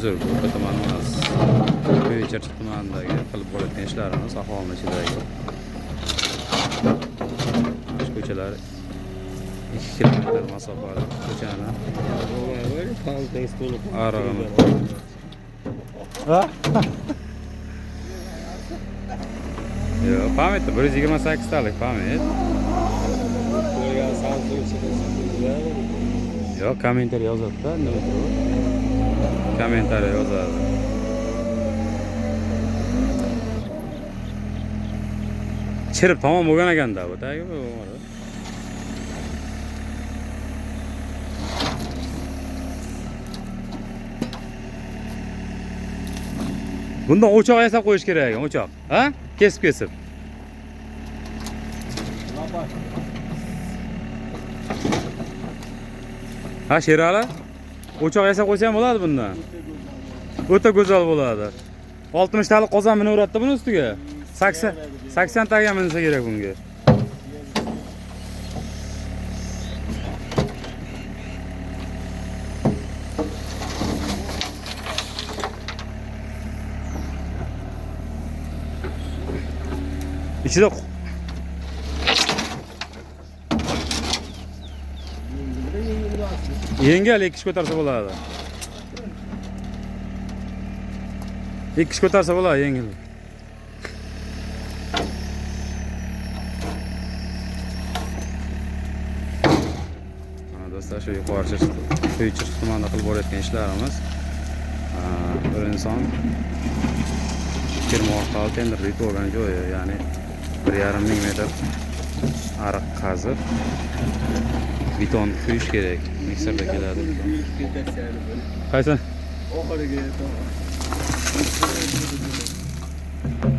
uzr, bu tuman emas. Kuychirchi tumanidagi qilib bo'layotgan ishlarimiz aholining ichidagi. Shu ko'chalar 2 kilometr masofali ko'chani arig'ini. Yo'q, pamet 128 talik pamet. Yo'q, kommentariy yozadi-da, nima bu? Kommentariy yozadi. Chirib tamom bo'lgan ekanda bu tagi bu. Bundan o'choq yasab qo'yish kerak ekan, o'choq. Ha? Kesib. Ha, Sherali? O'choq yasab qo'ysa ham bo'ladi bundan. O'ta go'zal bo'ladi. 60 talik qozon minaveradi buni ustiga. 80 taga minsa kerak bunga. İçide yengil 2 kishi ko'tarsa bo'ladi. 2 kishi ko'tarsa bo'ladi yengil. Mana do'stlar, shu yuqori Kuychirchi tumanida qilib bo'layotgan ishlarimiz. Bir inson firma orqali tenderda yutib olgan joyi, ya'ni 1,5 metr ariq qazib beton quyish kerak. Mikserda keladi. Qaysi? Oxiriga